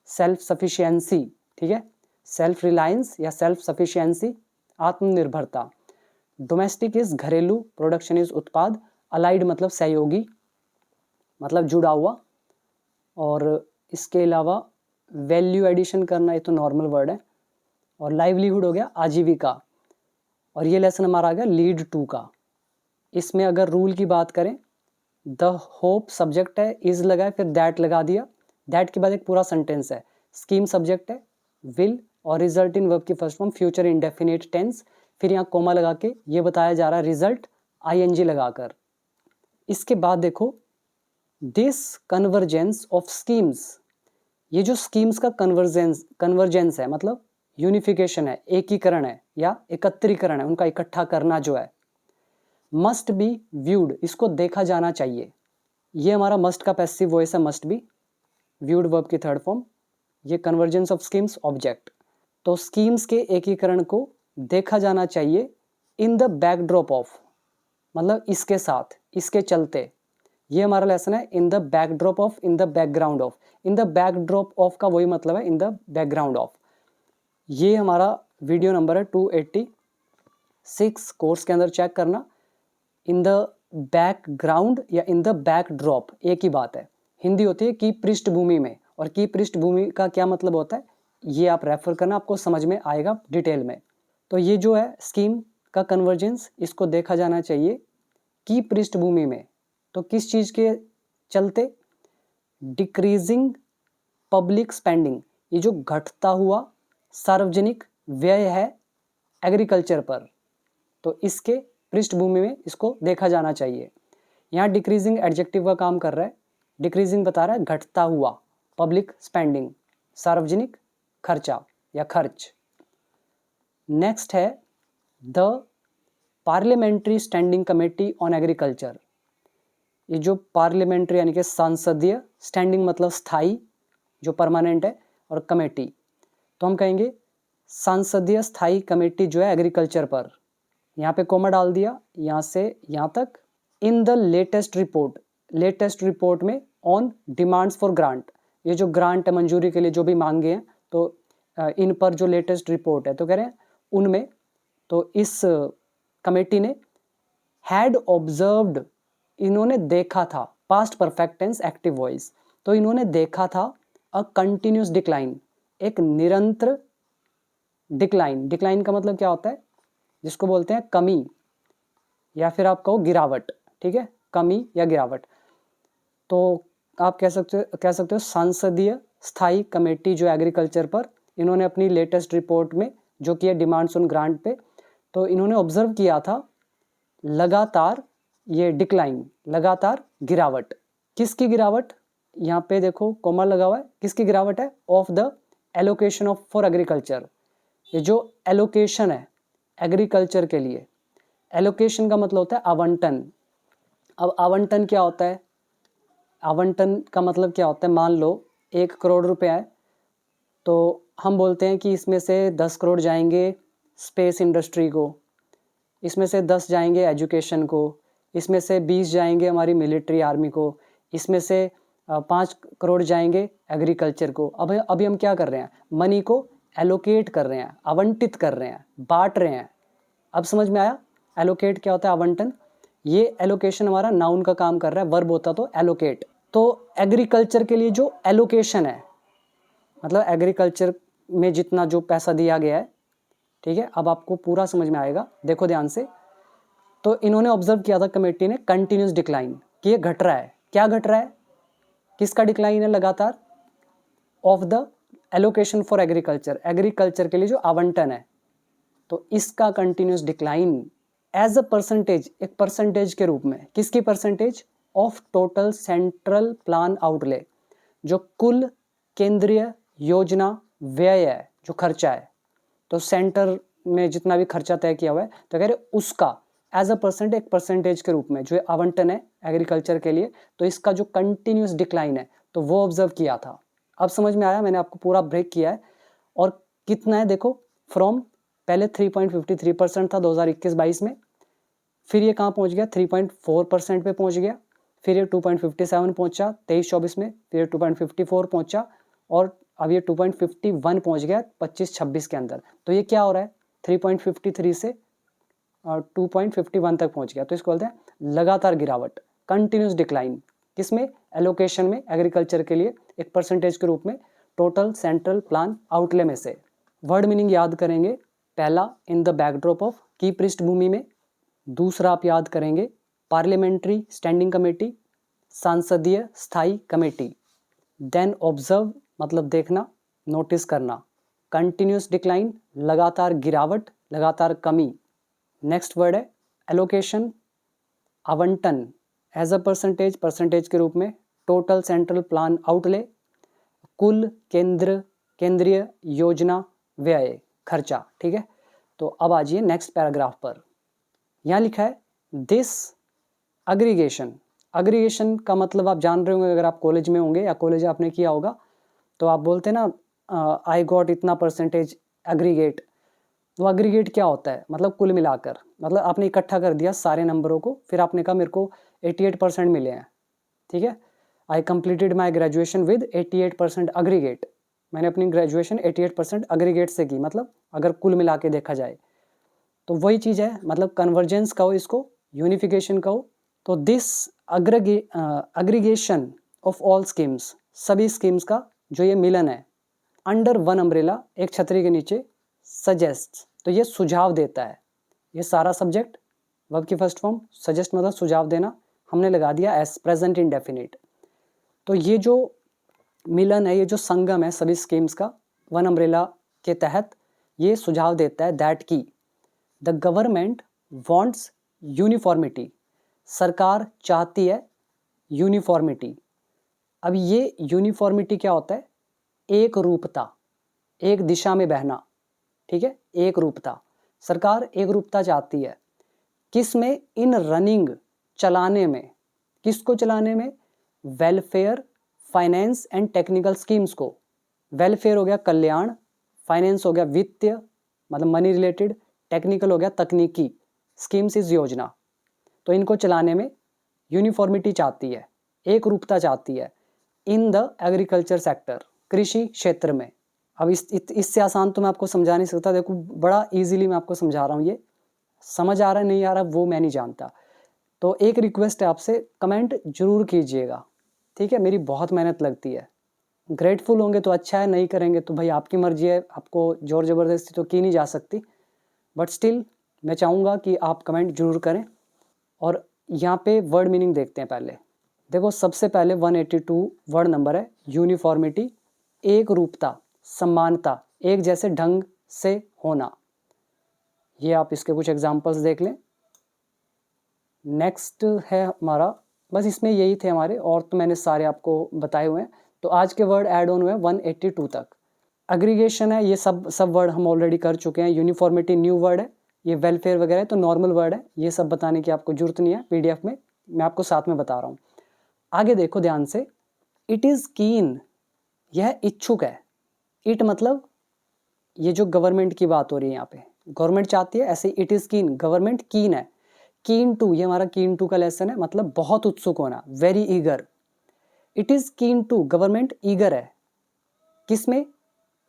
Speaker 1: सेल्फ सफिशिएंसी, ठीक है। सेल्फ रिलायंस या सेल्फ सफिशिएंसी, आत्मनिर्भरता। डोमेस्टिक इज घरेलू, प्रोडक्शन इज उत्पाद, अलाइड मतलब सहयोगी, मतलब जुड़ा हुआ। और इसके अलावा वैल्यू एडिशन करना, ये तो नॉर्मल वर्ड है। और लाइवलीहुड हो गया आजीविका। और ये लेसन हमारा आ गया लीड टू का। इसमें अगर रूल की बात करें, द होप सब्जेक्ट है, इज लगा है, फिर दैट लगा दिया, दैट के बाद एक पूरा सेंटेंस है। स्कीम सब्जेक्ट है, विल और रिजल्ट इन वर्ब की first form future indefinite tense, फिर यहाँ कोमा लगा के ये बताया जा रहा है रिजल्ट आईएनजी लगाकर। इसके बाद देखो दिस कन्वर्जेंस ऑफ स्कीम्स, ये जो स्कीम्स का कन्वर्जेंस है मतलब यूनिफिकेशन है, एकीकरण है या एकत्रीकरण है, उनका इकट्ठा करना जो है, मस्ट बी व्यूड, इसको देखा जाना चाहिए। ये हमारा मस्ट का पैसिव वॉइस है, मस्ट बी, व्यूड वर्ब की थर्ड फॉर्म। ये कन्वर्जेंस ऑफ स्कीम्स ऑब्जेक्ट। तो स्कीम्स के एकीकरण को देखा जाना चाहिए इन द बैकड्रॉप ऑफ, मतलब इसके साथ, इसके चलते। ये हमारा लेसन है in the backdrop of, in the background of. In the backdrop of का वही मतलब है इन द बैकग्राउंड ऑफ। ये हमारा वीडियो नंबर है 286 कोर्स के अंदर चेक करना। इन द बैकग्राउंड या इन द बैकड्रॉप एक ही बात है। हिंदी होती है की पृष्ठभूमि में, और की पृष्ठभूमि का क्या मतलब होता है ये आप रेफर करना, आपको समझ में आएगा डिटेल में। तो ये जो है स्कीम का कन्वर्जेंस, इसको देखा जाना चाहिए की पृष्ठभूमि में। तो किस चीज के चलते? डिक्रीजिंग पब्लिक स्पेंडिंग, ये जो घटता हुआ सार्वजनिक व्यय है एग्रीकल्चर पर, तो इसके पृष्ठभूमि में इसको देखा जाना चाहिए। यहाँ डिक्रीजिंग एडजेक्टिव का काम कर रहा है। डिक्रीजिंग बता रहा है घटता हुआ, पब्लिक स्पेंडिंग सार्वजनिक खर्चा या खर्च। नेक्स्ट है the parliamentary standing committee on agriculture. ये जो पार्लियामेंट्री यानी कि संसदीय, स्टैंडिंग मतलब स्थायी जो परमानेंट है, और कमेटी तो हम कहेंगे संसदीय स्थायी कमेटी जो है एग्रीकल्चर पर। यहाँ पे कोमा डाल दिया, यहाँ से यहाँ तक। In the latest report, latest report में ऑन डिमांड्स फॉर ग्रांट, ये जो ग्रांट है मंजूरी के लिए जो भी मांगे हैं, तो इन पर जो लेटेस्ट रिपोर्ट है तो कह रहे हैं उनमें, तो इस कमेटी ने हैड ऑब्जर्व्ड, इन्होंने देखा था, past perfect tense active voice, तो इन्होंने देखा था अ कंटिन्यूस डिक्लाइन, एक निरंतर डिक्लाइन। डिक्लाइन का मतलब क्या होता है? जिसको बोलते हैं कमी, या फिर आप कहो गिरावट, ठीक है, कमी या गिरावट। तो आप कह सकते हो संसदीय स्थायी कमेटी जो एग्रीकल्चर पर, इन्होंने अपनी लेटेस्ट रिपोर्ट में जो किया डिमांड्स ऑन ग्रांट पे, तो इन्होंने ऑब्जर्व किया था लगातार ये डिक्लाइन, लगातार गिरावट। किसकी गिरावट? यहाँ पे देखो कोमा लगा हुआ है, किसकी गिरावट है? Of the allocation of for agriculture, ये जो एलोकेशन है एग्रीकल्चर के लिए, एलोकेशन का मतलब होता है आवंटन। अब आवंटन क्या होता है, आवंटन का मतलब क्या होता है, मान लो 1 करोड़ रुपया है, तो हम बोलते हैं कि इसमें से 10 करोड़ जाएंगे स्पेस इंडस्ट्री को, इसमें से 10 जाएंगे एजुकेशन को, इसमें से 20 जाएंगे हमारी मिलिट्री आर्मी को, इसमें से 5 करोड़ जाएंगे एग्रीकल्चर को। अब अभी हम क्या कर रहे हैं, मनी को एलोकेट कर रहे हैं, आवंटित कर रहे हैं, बांट रहे हैं। अब समझ में आया एलोकेट क्या होता है, आवंटन। ये एलोकेशन हमारा नाउन का काम कर रहा है, वर्ब होता तो एलोकेट। तो एग्रीकल्चर के लिए जो एलोकेशन है, मतलब एग्रीकल्चर में जितना जो पैसा दिया गया है, ठीक है, अब आपको पूरा समझ में आएगा, देखो ध्यान से। तो इन्होंने ऑब्जर्व किया था कमेटी ने कंटिन्यूस डिक्लाइन, कि ये घट रहा है। क्या घट रहा है, किसका डिक्लाइन है, लगातार, of the allocation for agriculture, agriculture के लिए जो आवंटन है, तो इसका continuous decline as a percentage, एक परसेंटेज के रूप में, किसकी percentage, of total central plan outlay, जो कुल केंद्रीय योजना व्यय है, जो खर्चा है, तो सेंटर में जितना भी खर्चा तय किया हुआ है, तो कह रहे उसका एज अ परसेंट, एक परसेंटेज के रूप में जो आवंटन है एग्रीकल्चर के लिए, तो इसका जो कंटिन्यूस डिक्लाइन है, तो वो ऑब्जर्व किया था। अब समझ में आया, मैंने आपको पूरा ब्रेक किया है। और कितना है देखो, फ्रॉम पहले 3.53% था 2021-22 में, फिर ये कहाँ पहुँच गया, 3.4% पे पहुँच गया, फिर ये 2.57 पहुँचा 23-24 में, फिर 2.54 पहुँचा, और अब ये 2.51 पहुँच गया 25-26 के अंदर। तो ये क्या हो रहा है, 3.53 से 2.51 तक पहुँच गया। तो इसको बोलते हैं लगातार गिरावट, कंटिन्यूस डिक्लाइन, किसमें, एलोकेशन में, एग्रीकल्चर के लिए एक परसेंटेज के रूप में टोटल सेंट्रल प्लान आउटले में से। वर्ड मीनिंग याद करेंगे, पहला इन द बैकड्रॉप ऑफ, की पृष्ठभूमि में, दूसरा आप याद करेंगे पार्लियामेंट्री स्टैंडिंग कमेटी, सांसदीय स्थायी कमेटी, देन ऑब्जर्व मतलब देखना, नोटिस करना, कंटिन्यूस डिक्लाइन लगातार गिरावट, लगातार कमी। नेक्स्ट वर्ड है एलोकेशन, आवंटन, एज अ परसेंटेज, परसेंटेज के रूप में, टोटल सेंट्रल प्लान आउटले, कुल केंद्रीय योजना व्यय, खर्चा, ठीक है। तो अब आ जाइए नेक्स्ट पैराग्राफ पर। यहाँ लिखा है दिस अग्रीगेशन, अग्रीगेशन का मतलब आप जान रहे होंगे, अगर आप कॉलेज में होंगे या कॉलेज आपने किया होगा, तो आप बोलते हैं ना आई गॉट इतना परसेंटेज एग्रीगेट। वो एग्रीगेट क्या होता है, मतलब कुल मिलाकर, मतलब आपने इकट्ठा कर दिया सारे नंबरों को, फिर आपने कहा मेरे को 88% मिले हैं, ठीक है। I completed my graduation with 88% aggregate, मैंने अपनी ग्रेजुएशन 88% एग्रीगेट से की, मतलब अगर कुल मिला के देखा जाए तो वही चीज़ है, मतलब कन्वर्जेंस कहो इसको, यूनिफिकेशन कहो। तो this aggregation of all schemes, सभी स्कीम्स का जो ये मिलन है, अंडर वन अम्ब्रेला, एक छतरी के नीचे, सजेस्ट, तो ये सुझाव देता है। ये सारा सब्जेक्ट वर्ब की फर्स्ट फॉर्म, सजेस्ट मतलब सुझाव देना, हमने लगा दिया एस प्रेजेंट इंडेफिनिट। तो ये जो मिलन है, ये जो संगम है सभी स्कीम्स का वन अम्ब्रेला के तहत, ये सुझाव देता है दैट की द गवर्नमेंट वांट्स यूनिफॉर्मिटी, सरकार चाहती है यूनिफॉर्मिटी। अब ये यूनिफॉर्मिटी क्या होता है, एक रूपता, एक दिशा में बहना, ठीक है, एक रूपता, सरकार एक रूपता चाहती है, किस में, इन रनिंग, चलाने में, किसको चलाने में, welfare, finance and technical schemes को। वेलफेयर हो गया कल्याण, फाइनेंस हो गया वित्तीय मतलब मनी रिलेटेड, टेक्निकल हो गया तकनीकी, स्कीम्स इज योजना। तो इनको चलाने में यूनिफॉर्मिटी चाहती है, एक रूपता चाहती है, इन द एग्रीकल्चर सेक्टर, कृषि क्षेत्र में। अब इससे आसान तो मैं आपको समझा नहीं सकता, देखो बड़ा इजीली मैं आपको समझा रहा हूँ, ये समझ आ रहा है नहीं आ रहा वो मैं नहीं जानता। तो एक रिक्वेस्ट है आपसे, कमेंट जरूर कीजिएगा, ठीक है, मेरी बहुत मेहनत लगती है। ग्रेटफुल होंगे तो अच्छा है, नहीं करेंगे तो भाई आपकी मर्जी है, आपको जोर ज़बरदस्ती तो की नहीं जा सकती, बट स्टिल मैं चाहूँगा कि आप कमेंट जरूर करें। और यहाँ पे वर्ड मीनिंग देखते हैं पहले। देखो सबसे पहले 182 वर्ड नंबर है, यूनिफॉर्मिटी, एक रूपता, समानता, एक जैसे ढंग से होना। ये आप इसके कुछ एग्जांपल्स देख लें। नेक्स्ट है हमारा, बस इसमें यही थे हमारे, और तो मैंने सारे आपको बताए हुए हैं। तो आज के वर्ड ऐड ऑन हुए 182 तक। एग्रीगेशन है, ये सब वर्ड हम ऑलरेडी कर चुके हैं। यूनिफॉर्मिटी न्यू वर्ड है, ये वेलफेयर वगैरह तो नॉर्मल वर्ड है, ये सब बताने की आपको जरूरत नहीं है पीडीएफ में, मैं आपको साथ में बता रहा हूँ। आगे देखो ध्यान से, इट इज़ कीन, यह इच्छुक है। इट मतलब ये जो गवर्नमेंट की बात हो रही है यहाँ पे, गवर्नमेंट चाहती है, ऐसे इट इज़ कीन, गवर्नमेंट कीन है। कीन टू, ये हमारा कीन टू का लेसन है, मतलब बहुत उत्सुक होना, very eager. It is keen to, government eager है किसमें,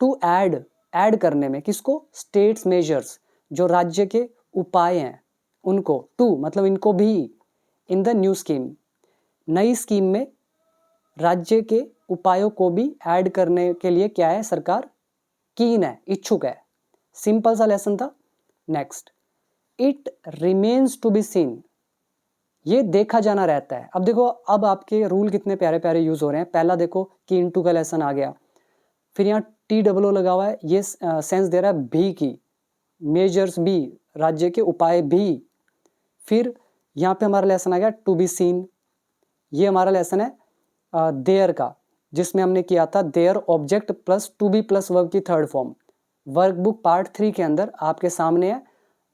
Speaker 1: टू ऐड करने में, किसको, स्टेट्स मेजर्स, जो राज्य के उपाय हैं उनको, टू मतलब इनको भी, इन द न्यू स्कीम, नई स्कीम में राज्य के उपायों को भी ऐड करने के लिए क्या है, सरकार कीन है, इच्छुक है। सिंपल सा लेसन था। Next, it remains to be seen, ये देखा जाना रहता है। अब देखो, अब आपके रूल कितने प्यारे प्यारे यूज हो रहे हैं। पहला देखो कीन टू का लेसन आ गया, फिर यहाँ TOO लगा हुआ है, ये सेंस दे रहा है भी की, मेजर्स भी, राज्य के उपाय भी। फिर यहाँ पे हमारा लेसन आ गया टू बी सीन, ये हमारा लेसन है देयर का, जिसमें हमने किया था there object plus to be plus verb की थर्ड फॉर्म। वर्कबुक पार्ट 3 के अंदर आपके सामने है,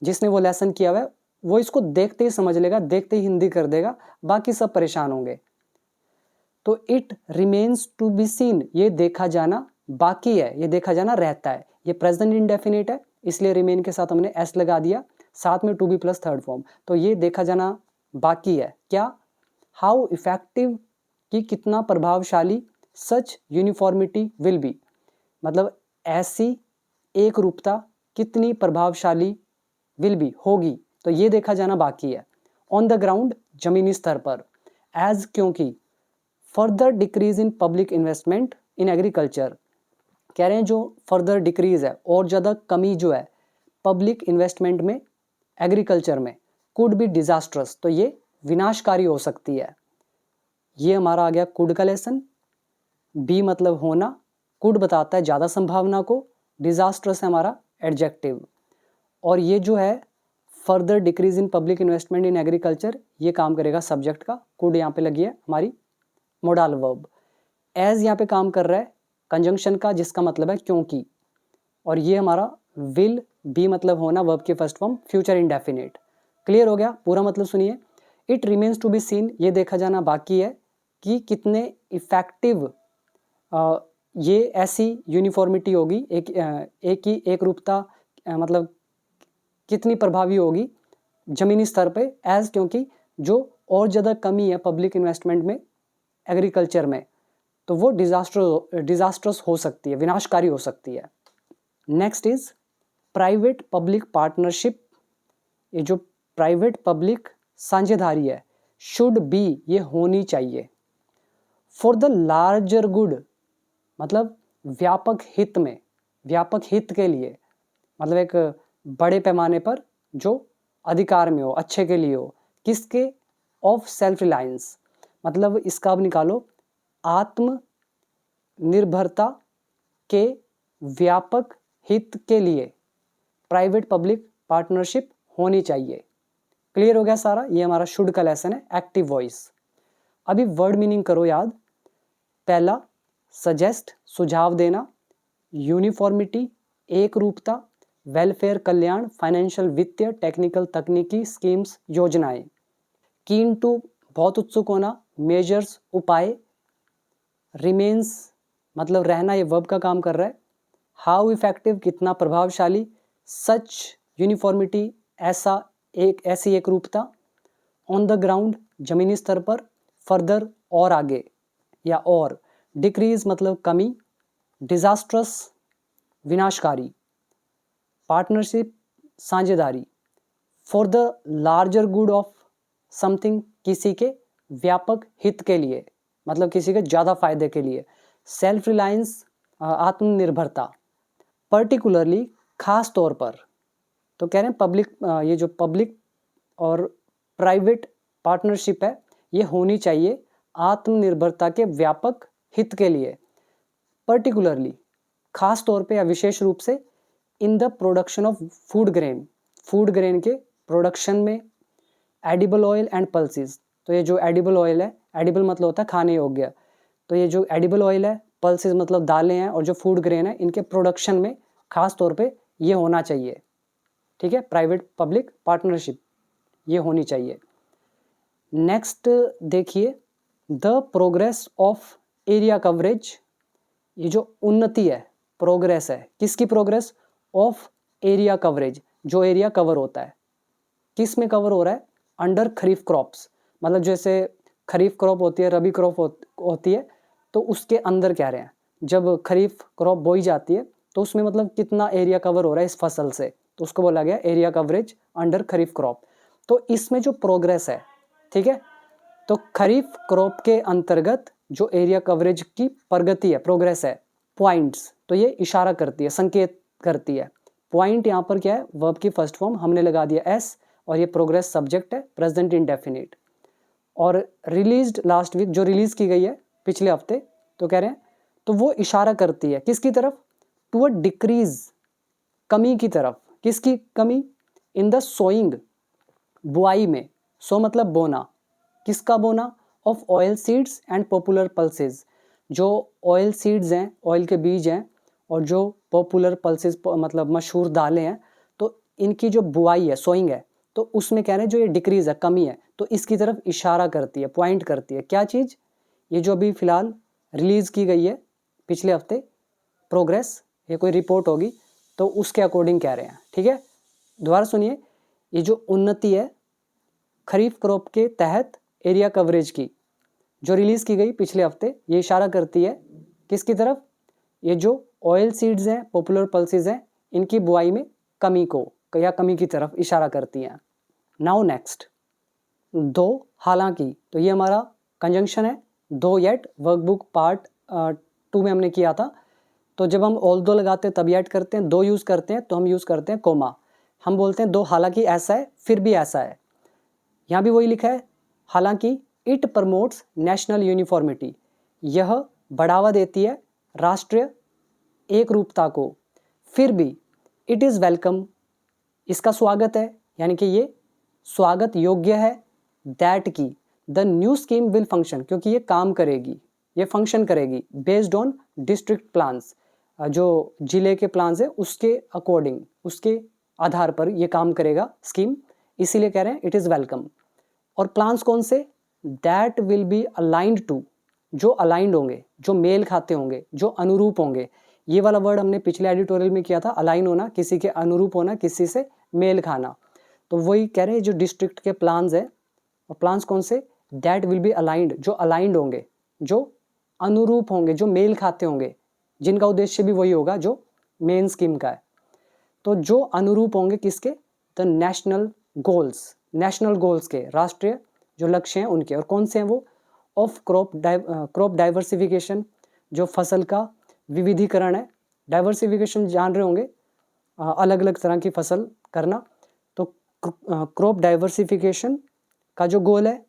Speaker 1: जिसने वो लेसन किया हुआ है वो इसको देखते ही समझ लेगा, देखते ही हिंदी कर देगा, बाकी सब परेशान होंगे। तो it remains to be seen, ये देखा जाना बाकी है, ये देखा जाना रहता है। ये प्रेजेंट इंडेफिनिट है, इसलिए रिमेन के साथ हमने एस लगा दिया, साथ में to be plus third form. तो ये देखा जाना बाकी है क्या, हाउ इफेक्टिव, कि कितना प्रभावशाली, सच यूनिफॉर्मिटी विल बी, मतलब ऐसी एक रूपता कितनी प्रभावशाली, विल बी होगी, तो ये देखा जाना बाकी है। ऑन द ग्राउंड, जमीनी स्तर पर, एज क्योंकि, further decrease in public investment in agriculture, कह रहे हैं जो फर्दर डिक्रीज है और ज़्यादा कमी जो है पब्लिक इन्वेस्टमेंट में एग्रीकल्चर में, कुड बी डिजास्ट्रस, तो ये विनाशकारी हो सकती है। ये हमारा आ गया कुड का लेसन। बी मतलब होना, कुड बताता है ज़्यादा संभावना को, डिजास्ट्रस है हमारा एडजेक्टिव। और ये जो है further decrease in public investment in agriculture, ये काम करेगा सब्जेक्ट का, कुड यहाँ पे लगी है हमारी मोडाल वर्ब। एज यहाँ पे काम कर रहा है कंजंक्शन का, जिसका मतलब है क्योंकि, और ये हमारा विल, बी मतलब होना, वर्ब की first form, future indefinite. Clear हो गया, पूरा मतलब सुनिए। It remains to be seen, ये देखा जाना बाकी है कि कितने इफेक्टिव ये ऐसी यूनिफॉर्मिटी होगी, एक रूपता, मतलब कितनी प्रभावी होगी जमीनी स्तर पे, एज क्योंकि जो और ज़्यादा कमी है पब्लिक इन्वेस्टमेंट में एग्रीकल्चर में, तो वो डिजास्ट्रस हो सकती है, विनाशकारी हो सकती है। Next is private public partnership, ये जो प्राइवेट पब्लिक साझेदारी है, शुड बी, ये होनी चाहिए, फॉर द लार्जर गुड, मतलब व्यापक हित में, व्यापक हित के लिए, मतलब एक बड़े पैमाने पर जो अधिकार में हो, अच्छे के लिए हो, किसके, ऑफ सेल्फ रिलायंस, मतलब इसका अब निकालो, आत्मनिर्भरता के व्यापक हित के लिए प्राइवेट पब्लिक पार्टनरशिप होनी चाहिए। क्लियर हो गया सारा, ये हमारा शुड का लेसन है, एक्टिव वॉइस। अभी वर्ड मीनिंग करो याद। पहला सजेस्ट, सुझाव देना, यूनिफॉर्मिटी एक रूपता, वेलफेयर कल्याण, फाइनेंशियल वित्तीय, टेक्निकल तकनीकी, स्कीम्स योजनाएं। कीन टू बहुत उत्सुक होना, मेजर्स उपाय, रिमेन्स मतलब रहना, ये वर्ब का काम कर रहा है, हाउ इफेक्टिव कितना प्रभावशाली, सच यूनिफॉर्मिटी ऐसी एक रूपता, ऑन द ग्राउंड जमीनी स्तर पर, फर्दर और आगे या और, डिक्रीज मतलब कमी, डिजास्ट्रस विनाशकारी, पार्टनरशिप साझेदारी, for the larger good of something किसी के व्यापक हित के लिए, मतलब किसी के ज़्यादा फायदे के लिए, सेल्फ रिलायंस आत्मनिर्भरता, पर्टिकुलरली खास तौर पर। तो कह रहे हैं पब्लिक, ये जो पब्लिक और प्राइवेट पार्टनरशिप है ये होनी चाहिए आत्मनिर्भरता के व्यापक हित के लिए, पर्टिकुलरली खास तौर पे या विशेष रूप से, in the production of food grain के प्रोडक्शन में, एडिबल ऑयल एंड पल्सेस। तो ये जो एडिबल ऑयल है, एडिबल मतलब होता है खाने योग्य, तो ये जो एडिबल ऑयल है, पल्सेस मतलब दालें हैं, और जो फूड ग्रेन है इनके प्रोडक्शन में खास तौर पे ये होना चाहिए। ठीक है, प्राइवेट पब्लिक पार्टनरशिप ये होनी चाहिए। नेक्स्ट देखिए, the progress of area coverage, ये जो उन्नति है, प्रोग्रेस है, किसकी प्रोग्रेस? ऑफ एरिया कवरेज, जो एरिया कवर होता है, किस में कवर हो रहा है? अंडर खरीफ क्रॉप्स, मतलब जैसे खरीफ क्रॉप होती है, रबी क्रॉप होती है, तो उसके अंदर कह रहे हैं जब खरीफ क्रॉप बोई जाती है तो उसमें मतलब कितना एरिया कवर हो रहा है इस फसल से, तो उसको बोला गया एरिया कवरेज अंडर खरीफ क्रॉप। तो इसमें जो प्रोग्रेस है, ठीक है, तो खरीफ क्रॉप के अंतर्गत जो एरिया कवरेज की प्रगति है, प्रोग्रेस है, पॉइंट्स, तो ये इशारा करती है, संकेत करती है। पॉइंट यहाँ पर क्या है? वर्ब की फर्स्ट फॉर्म हमने लगा दिया एस, और ये प्रोग्रेस सब्जेक्ट है, प्रेजेंट इंडेफिनिट। और रिलीज्ड लास्ट वीक, जो रिलीज की गई है पिछले हफ्ते, तो कह रहे हैं तो वो इशारा करती है किसकी तरफ? टू अ डिक्रीज, कमी की तरफ। किसकी कमी? इन द सोइंग, बुआई में, सो मतलब बोना, किसका बोना? Of oil seeds and popular pulses, जो ऑयल सीड्स हैं, ऑयल के बीज हैं, और जो पॉपुलर पल्सेस मतलब मशहूर दालें हैं, तो इनकी जो बुआई है, सोइंग है, तो उसमें कह रहे हैं जो ये डिक्रीज है, कमी है, तो इसकी तरफ इशारा करती है, पॉइंट करती है। क्या चीज़? ये जो अभी फिलहाल रिलीज की गई है पिछले हफ्ते, प्रोग्रेस, ये कोई रिपोर्ट होगी, तो उसके अकॉर्डिंग कह रहे हैं। ठीक है, दोबारा सुनिए, ये जो उन्नति है खरीफ क्रॉप के तहत एरिया कवरेज की, जो रिलीज की गई पिछले हफ्ते, ये इशारा करती है किसकी तरफ? ये जो ऑयल सीड्स हैं, पॉपुलर पल्सेस हैं, इनकी बुआई में कमी को, या कमी की तरफ इशारा करती हैं। नाउ नेक्स्ट, दो हालांकि, तो ये हमारा कंजंक्शन है, दो येट, वर्कबुक पार्ट 2 में हमने किया था। तो जब हम ऑल दो लगाते हैं तब येट करते हैं, दो यूज़ करते हैं तो हम यूज़ करते हैं कोमा। हम बोलते हैं दो हालांकि ऐसा है, फिर भी ऐसा है। यहाँ भी वही लिखा है, हालांकि इट प्रमोट्स नेशनल यूनिफॉर्मिटी, यह बढ़ावा देती है राष्ट्रीय एक रूपता को। फिर भी इट इज़ वेलकम, इसका स्वागत है, यानी कि ये स्वागत योग्य है। दैट की the new scheme will function, क्योंकि ये काम करेगी, ये फंक्शन करेगी, बेस्ड ऑन डिस्ट्रिक्ट प्लान्स, जो जिले के प्लान्स है उसके अकॉर्डिंग, उसके आधार पर ये काम करेगा स्कीम, इसीलिए कह रहे हैं इट इज़ वेलकम। और प्लान्स कौन से? That will be aligned to, जो अलाइंड होंगे, जो मेल खाते होंगे, जो अनुरूप होंगे। ये वाला वर्ड हमने पिछले एडिटोरियल में किया था, अलाइन होना, किसी के अनुरूप होना, किसी से मेल खाना। तो वही कह रहे हैं जो डिस्ट्रिक्ट के प्लान्स है, और प्लान्स कौन से? दैट विल बी अलाइंड, जो अलाइंड होंगे, जो अनुरूप होंगे, जो मेल खाते होंगे, जिनका उद्देश्य भी वही होगा जो मेन स्कीम का है। तो जो अनुरूप होंगे किसके? The national goals, national goals के, राष्ट्रीय जो लक्ष्य हैं उनके। और कौन से हैं वो? ऑफ क्रॉप डाइवर्सिफिकेशन, जो फसल का विविधीकरण है। डाइवर्सिफिकेशन जान रहे होंगे, अलग अलग तरह की फसल करना। तो क्रॉप डाइवर्सिफिकेशन का जो गोल है,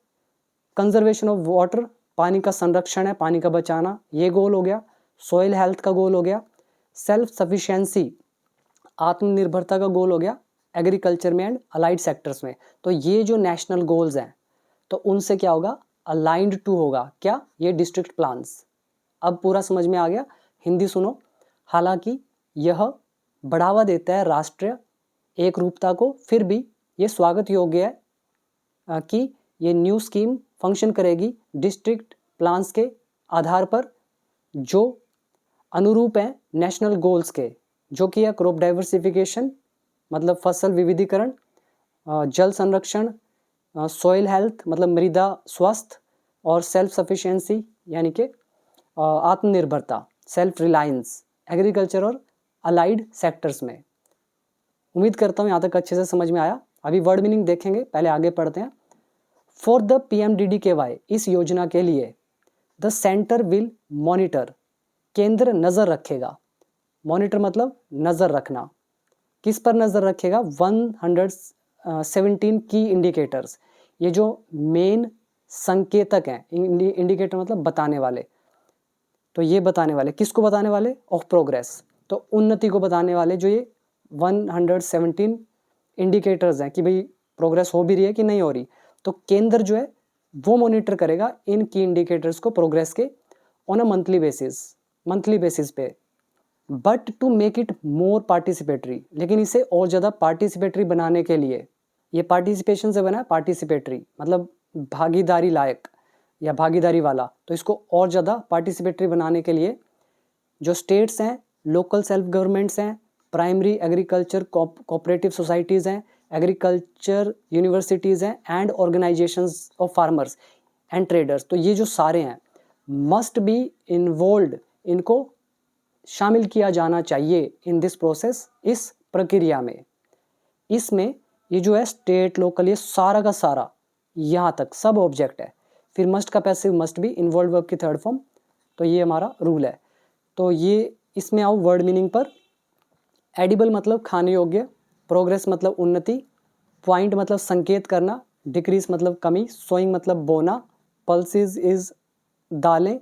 Speaker 1: कंजर्वेशन ऑफ वाटर, पानी का संरक्षण है, पानी का बचाना, ये गोल हो गया। सॉइल हेल्थ का गोल हो गया। सेल्फ सफिशिएंसी, आत्मनिर्भरता का गोल हो गया एग्रीकल्चर में एंड अलाइड सेक्टर्स में। तो ये जो नेशनल गोल्स हैं, तो उनसे क्या होगा? अलाइंड टू होगा। क्या? ये डिस्ट्रिक्ट प्लान्स। अब पूरा समझ में आ गया? हिंदी सुनो, हालांकि यह बढ़ावा देता है राष्ट्रीय एक रूपता को, फिर भी ये स्वागत योग्य है कि ये न्यू स्कीम फंक्शन करेगी डिस्ट्रिक्ट प्लान्स के आधार पर, जो अनुरूप हैं नेशनल गोल्स के, जो कि है क्रॉप डाइवर्सिफिकेशन मतलब फसल विविधीकरण, जल संरक्षण, सॉइल हेल्थ मतलब मृदा स्वास्थ्य, और सेल्फ सफिशिएंसी यानी कि आत्मनिर्भरता, सेल्फ रिलायंस एग्रीकल्चर और अलाइड सेक्टर्स में। उम्मीद करता हूँ यहाँ तक अच्छे से समझ में आया। अभी वर्ड मीनिंग देखेंगे, पहले आगे पढ़ते हैं। फॉर द PMDDKY, इस योजना के लिए, द सेंटर विल मॉनिटर, केंद्र नज़र रखेगा। मॉनिटर मतलब नज़र रखना। किस पर नज़र रखेगा? 117 की इंडिकेटर्स, ये जो मेन संकेतक हैं, इंडिकेटर मतलब बताने वाले, तो ये बताने वाले, किसको बताने वाले? ऑफ प्रोग्रेस, तो उन्नति को बताने वाले जो ये 117 इंडिकेटर्स हैं कि भाई प्रोग्रेस हो भी रही है कि नहीं हो रही। तो केंद्र जो है वो मॉनिटर करेगा इन की इंडिकेटर्स को, प्रोग्रेस के, on a monthly basis, monthly basis पे, but to make it more participatory, लेकिन इसे और ज़्यादा पार्टिसिपेटरी बनाने के लिए, ये पार्टिसिपेशन से बना है पार्टिसिपेटरी मतलब भागीदारी लायक या भागीदारी वाला, तो इसको और ज़्यादा पार्टिसिपेटरी बनाने के लिए जो स्टेट्स हैं, लोकल सेल्फ गवर्नमेंट्स हैं, प्राइमरी एग्रीकल्चर कोऑपरेटिव सोसाइटीज़ हैं, एग्रीकल्चर यूनिवर्सिटीज़ हैं and organisations of farmers and traders, तो ये जो सारे हैं मस्ट बी इन्वॉल्व, इनको शामिल किया जाना चाहिए इन दिस प्रोसेस, इस प्रक्रिया में। इसमें ये जो है स्टेट लोकल ये सारा का सारा यहाँ तक सब ऑब्जेक्ट है। फिर मस्ट का passive must be involve verb की थर्ड फॉर्म, तो ये हमारा रूल है। तो ये इसमें आओ वर्ड मीनिंग पर। एडिबल मतलब खाने योग्य, प्रोग्रेस मतलब उन्नति, पॉइंट मतलब संकेत करना, डिक्रीज मतलब कमी, सोइंग मतलब बोना, पल्सेस इज दालें,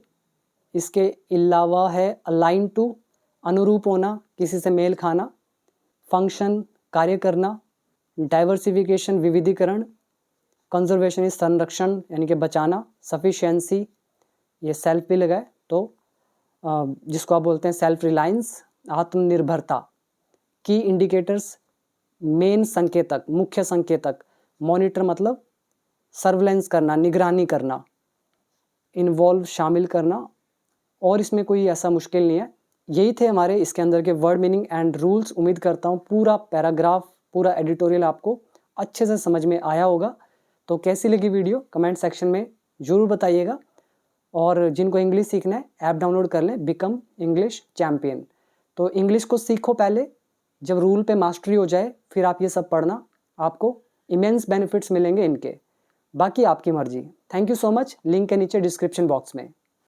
Speaker 1: इसके अलावा है अलाइन टू अनुरूप होना, किसी से मेल खाना, फंक्शन कार्य करना, डाइवर्सिफिकेशन विविधीकरण, कंजर्वेशन इज संरक्षण यानी कि बचाना, सफिशिएंसी ये सेल्फ भी लगाए तो जिसको आप बोलते हैं सेल्फ रिलायंस, आत्मनिर्भरता, की इंडिकेटर्स मेन संकेतक मुख्य संकेतक, मॉनिटर मतलब सर्वेलेंस करना निगरानी करना, इन्वॉल्व शामिल करना, और इसमें कोई ऐसा मुश्किल नहीं है। यही थे हमारे इसके अंदर के वर्ड मीनिंग एंड रूल्स। उम्मीद करता हूँ पूरा पैराग्राफ पूरा एडिटोरियल आपको अच्छे से समझ में आया होगा। तो कैसी लगी वीडियो कमेंट सेक्शन में ज़रूर बताइएगा, और जिनको इंग्लिश सीखना है ऐप डाउनलोड कर लें बिकम इंग्लिश चैम्पियन। तो इंग्लिश को सीखो पहले, जब रूल पे मास्टरी हो जाए फिर आप ये सब पढ़ना, आपको इमेंस बेनिफिट्स मिलेंगे इनके, बाकी आपकी मर्जी। Thank you so much, link है नीचे डिस्क्रिप्शन बॉक्स में।